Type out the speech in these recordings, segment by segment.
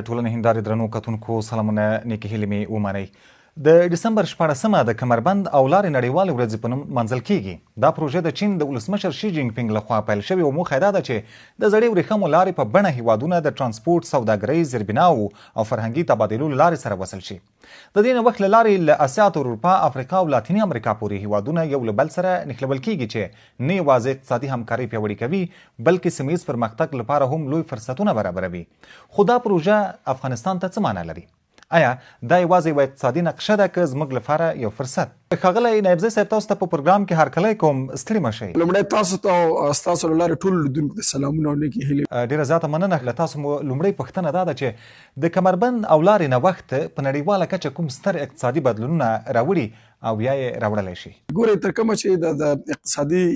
ټولنې هندارې درنو کتونکو سلامونه نیکې هیلې مې ومنئ. د ډسمبر 14مه د کمربند او لارې نړیوالې ورځې په نوم منځل کیږي. دا پروژه د چین د ولسمشر شي جینګ پینګ لخوا پیل شوې او موخه دا ده چې د زړې ورېښمو لارې په بڼه هیوادونه د ترانسپورټ، سوداګرۍ، زیربناو او فرهنګي تبادلو له لارې سره وصل شي. د دې نوښت له لارې له اسیا تر اروپا، افریقا او لاتینې امریکا پورې هیوادونه یو له بل سره نښلول کیږي چې نه یوازې اقتصادي همکاري پیاوړې کوي بلکې سیمه ییز پرمختګ لپاره هم لوی فرصتونه برابروي. خو دا پروژه افغانستان ته څه معنی لري؟ آیا دا یوازې یوه اقتصادي نقشه ده که زموږ لپاره یو فرصت؟ ښاغلی نایبزی صاحب، تاسو ته په پروګرام کې هرکلی کوم، ستړي مه شئ. لومړی تاسو ته او ستاسو له لارې ټولو لیدونکو ته سلامونه او نیکې هیلې. ډېره زیاته مننه. له تاسو مو لومړۍ پوښتنه دا ده چې د کمربند او لارې نوښت په نړیواله کچه کوم ستر اقتصادي بدلونونه راوړي او یا یې راوړلی شي؟ ګورئ، تر کومه چې د اقتصادي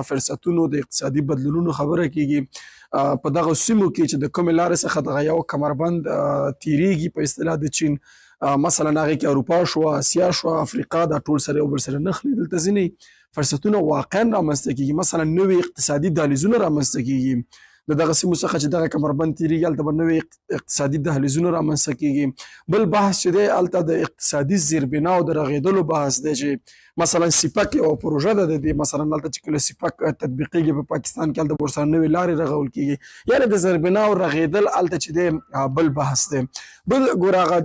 فرصتونو د اقتصادي بدلونونو خبره کیږي، په دغه سیمو کې چې د کومې لارې څخه دغه یو کمربند تیریږي په اصطلاح د چین، مثلا هغې کې اروپا شو، اسیا شو، افریقا، دا ټول سره یو بل سره نښلي. دلته ځینې فرصتونه واقعا رامنځته کیږي، مثلا نوې اقتصادي دهلیزونه رامنځته کیږي. د دغه سیمو څخه چې دغه کمربند تیریږي هلته به نوې اقتصادي دهلیزونه رامنځته کیږي. بل بحث چې دی هلته د اقتصادي زیربناو د رغېدلو بحث دی چې مثلا سیپک یوه پروژه ده د دې، مثلا هلته چې کله سیپک تطبیقیږي په پاکستان کې هلته به ورسره نوې لارې رغول کیږي، یعنې د زیربناو رغېدل هلته چې دی بل بحث دی. بل ګوره هغه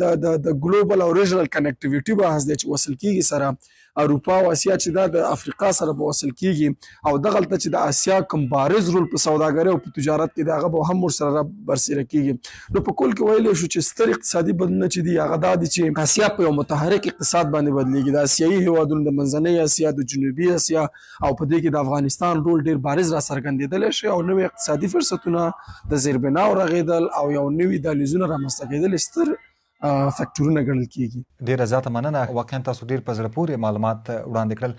د ګلوبل او ریجنل کنیکټیویټي بحث دی چې وصل کیږي سره اروپا او اسیا چې دا د افریقا سره به وصل کیږي، او دغلته چې د اسیا کوم بارز رول په سوداګرۍ او په تجارت کې دی هغه به هم ورسره برسېره کیږي. نو په کل کې ویلی شو چې ستر اقتصادي بدلونونه چې دي هغه دا دي چې اسیا په یو متحرک اقتصاد باندې بدلیږي. د اسیایي هیوادونو د منځنۍ اسیا، د جنوبي اسیا او په دې کې د افغانستان رول ډیر بارز را څرګندېدلی شي، او نوې اقتصادي فرصتونه، د زیربناو رغېدل او یو نوي دهلیزونه رامنځته کېدل ستر فکټورونه ګڼل کیږي. ډیره زیاته مننه. واقعا تاسو ډیر په زړه پورې معلومات وړاندې کړل.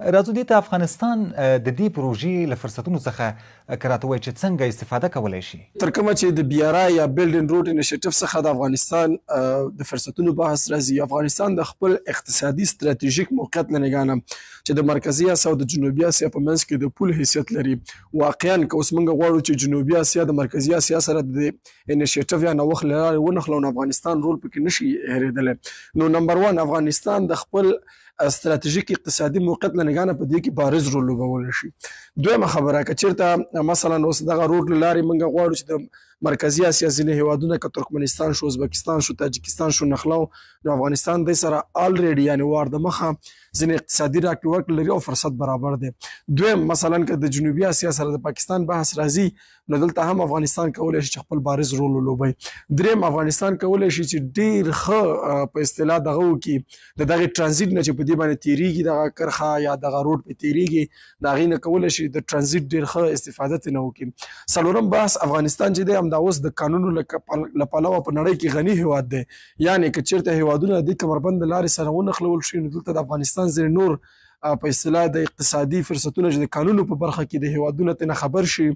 راځو دې ته افغانستان د دې پروژې له فرصتونو څخه که راته ووایي چې څنګه استفاده کولی شي؟ تر کومه چې د BRI یا بیلډ اینډ روډ انیشیټیو څخه د افغانستان د فرصتونو بحث راځي، افغانستان د خپل اقتصادي ستراتیژیک موقعیت له نګاه نه چې د مرکزي اسیا او د جنوبي اسیا په منځ کې د پول حیثیت لري، واقعا که اوس موږ غواړو چې جنوبي اسیا د مرکزي اسیا سره د انیشیټیو یا نوښت له لارې ونښلو، نو افغانستان رول پکې نشي هېرېدلی. نو نمبر 1 افغانستان د خپل ستراتیژیک اقتصادي موقعیت له نګاه نه په دې کې بارز رول لوبولی شي. دویمه خبره، که چېرته مثلا اوس دغه روډ له لارې موږ غواړو چې د مرکزي اسیا ځینې هیوادونه که ترکمنستان شو، ازبکستان شو، تاجکستان شو نښلو، نو افغانستان دې سره الریډي یعنې وار د مخه ځینې اقتصادي راکړې ورکړې لري او فرصت برابر دی. دویم، مثلا که د جنوبي اسیا سره د پاکستان بحث راځي، نو دلته هم افغانستان کولی شي چې خپل بارز رول ولوبوي. دریم، افغانستان کولی شي چې ډېر ښه په اصطلاح دغه وکړي، د دغې ټرانزیټ نه چې په دې باندې تېرېږي دغه کرښه یا دغه روډ پې تېرېږي، د هغې نه کولی شي د ټرانزیټ ډېر ښه استفاده ترې نه وکړي. څلورم بحث، افغانستان چې دی همدا اوس د قانونو له پلوه په نړۍ کې غني هیواد دی، یعنې که چېرته هیوادونه د دې کمربند د لارې سره ونښلول شي، نو دلته د افغانستان ځینې نور په اصطلاح د اقتصادي فرصتونه چې د قانونو په برخه کې د هیوادونه ترې نه خبر شي،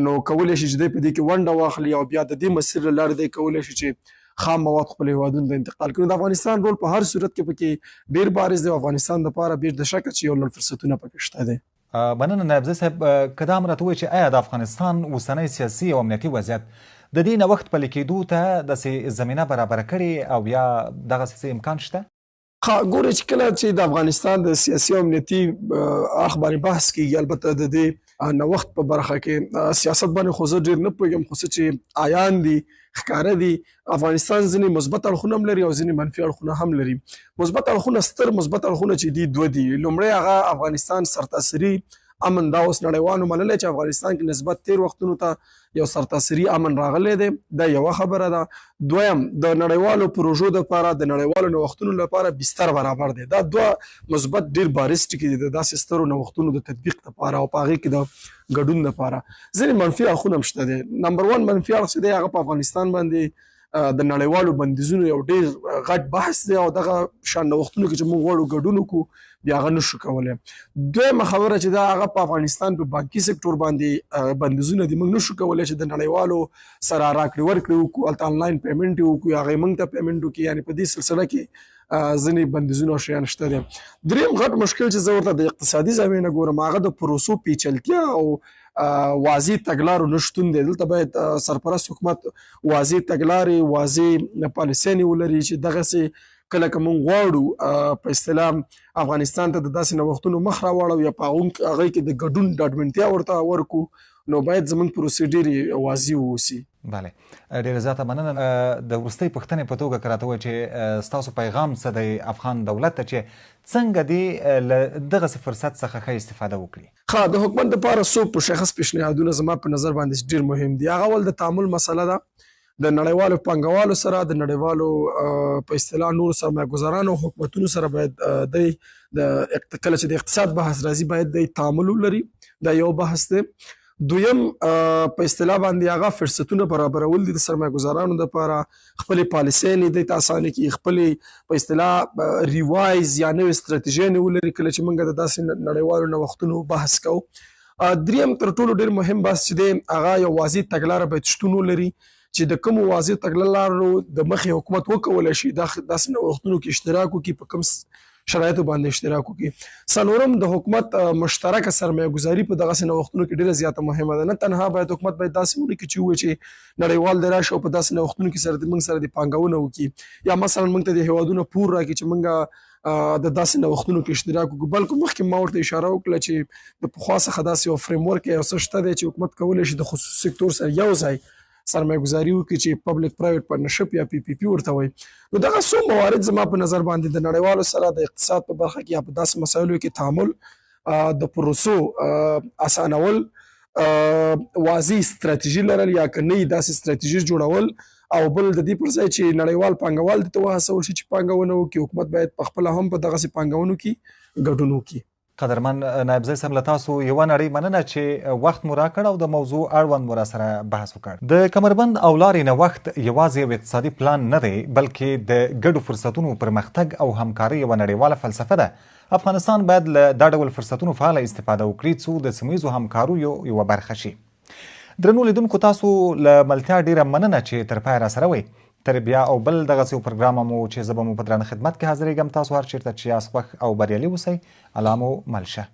نو کولی شي چې دی په دې کې ونډه واخلي او بیا د دې مسیر له لارې دی کولی شي چې خام مواد خپل هیوادونو ته انتقال کړي. د افغانستان رول په هر صورت کې پکې ډېر بارز دی او افغانستان دپاره بېر د شکه چې یو لړ فرصتونه پکې شته دی. مننه نایبزی صاحب. که دا هم راته ووایي چې آیا د افغانستان اوسنی سیاسي او امنیتي وضعیت د دې نوښت پلي کېدو ته داسې زمینه برابره کړې او یا دغسې څه امکان شته؟ ګورئ، چې کله چې د افغانستان د سیاسي او امنیتي اړخ باندې بحث کېږي، البته د دې نوښت په برخه کې سیاست باندې خو زه ډېر نه پوهېږم، خو څه چې عیان دي، ښکاره دي، افغانستان ځینې مثبت اړخونه هم لري او ځینې منفي اړخونه هم لري. مثبت اړخونه، ستر مثبت اړخونه چې دي دوه دي. لومړی هغه افغانستان سرتاسري امن، دا اوس نړیوالو منلی چې افغانستان کې نسبت تیر وختونو ته یو سرتاسري امن راغلی دی، دا یوه خبره ده. دویم، د نړیوالو پروژو دپاره، د نړیوالو نوښتونو لپاره بستر برابر دی. دا دوه مثبت ډېر بارز ټکي دي د داسې سترو نوښتونو د تطبیق دپاره او په هغې کې د ګډون دپاره. ځینې منفي اړخونه هم شته دی. نمبر 1 منفي اړخ چې دی هغه په افغانستان باندې د نړیوالو بندیزونو یو ډېر غټ بحث دی او دغه شان نوښتونو کې چې موږ غواړو ګډون وکړو بیا هغه نشو کولی. دویمه خبره چې دا هغه په افغانستان په بانکي سکتور باندې بندیزونه دي، موږ نشو کولی چې د نړیوالو سره راکړې ورکړې وکړو، هلته آنلاین پیمنټ یې وکړو، هغې موږ ته پیمنټ وکړي، یعنې په دې سلسله کې ځینې بندیزونه او شیان شته دي. دریم غټ مشکل چې زه ورته د اقتصادي زاویې نه ګورم هغه د پروسو پیچلتیا او واضح تګلارو نشتون دی. دلته باید سرپرست حکومت واضح تګلارې واضح پالیسیانې ولري چې دغسې کله که موږ غواړو په اصطلاح افغانستان ته د داسې نوښتونو مخ راواړو یا په هغوی کې د ګډون ډاډمنتیا ورته ورکړو، نو باید زموږ پروسې ډېرې واضح واوسي. بله، ډېره زیاته مننه. د وروستۍ پوښتنې په توګه که راته ووایي چې ستاسو پیغام څه دی افغان دولت ته چې څنګه دې له دغسې فرصت څخه ښه استفاده وکړي؟ د حکومت دپاره څو مشخص پیشنهادونه زما په نظر باندې ډېر مهم دي. هغه اول د تعامل مسله ده، د نړیوالو پانګوالو سره، د نړیوالو په اصطلاح نورو سرمایه‌ګذارانو حکومتونو سره باید دی کله چې د اقتصاد بحث راځي باید دی تعامل ولري. دا یو بحث دی. دویم په اصطلاح باندې هغه فرصتونه برابرول دي د سرمایه‌ګذارانو دپاره، خپلې پالیسیانې دی ته اسانه کړي، خپلې په اصطلاح ریوایز یا نوې ستراتیژیانې ولري کله چې موږ د داسې نړیوالو نوښتونو بحث کوو. دریم تر ټولو ډېر مهم بحث چې دی هغه یو واضح تګلاره باید شتون ولري چې د کومو واضح تګلارو د مخې حکومت وکولی شي داسې نوښتونو کې اشتراک وکړي، په کوم شرایطو باندې اشتراک وکړي. څلورم د حکومت مشترکه سرمایه‌ګذاري په دغسې نوښتونو کې ډېره زیاته مهمه ده. نه تنها باید حکومت باید داسې ونه کړي چې ووایي چې نړیوال دی راشي او په داسې نوښتونو کې موږ سره د پانګونه وکړي، یا مثلا موږ ته د هېوادونو پور راکړي چې موږ د داسې نوښتونو کې اشتراک وکړو. بلکې مخکې ما ورته اشاره وکړه چې د پخوا څخه داسې یو فریم ورک یو څه شته دی چې حکومت کولی شي د خصوصي سکتور سره یو ځای سرمایه‌ګذاري وکړي چې پبلک پرایویټ پارتنرشپ یا PPP ورته وایي. نو دغه څو موارد زما په نظر باندې د نړیوالو سره د اقتصاد په برخه کې یا په داسې مسایلو کې تعامل، د پروسو اسانول، واضح ستراتیژي لرل یا که نه داسې ستراتیژي جوړول، او بل د دې پر ځای چې نړیوال پانګوال دې ته وهڅول شي چې پانګونه وکړي، حکومت باید پخپله هم په دغسې پانګونو کې ګډون وکړي. قدرمن نایبزی صاحب، له تاسو یوه نړۍ مننه چې وخت مو راکړ او د موضوع اړوند مو راسره بحث وکړ. د کمربند او لارې نوښت یوازې یو اقتصادي پلان نه دی، بلکې د ګډو فرصتونو پرمختګ او همکارۍ یوه نړیواله فلسفه ده. افغانستان باید له دا ډول فرصتونو فعاله استفاده وکړي څو د سیمه ییزو همکاریو یوه برخه شي. درنو لیدونکو، تاسو له ملتیا ډیره مننه چې تر پایه راسره وئ. تر بیا او بل دغسې یو پروګرام مو چې زه به مو په درانه خدمت کې حاضرېږم. تاسو هر چېرته چې یاست خوښ او بریالي اوسئ. الله مو مل شه.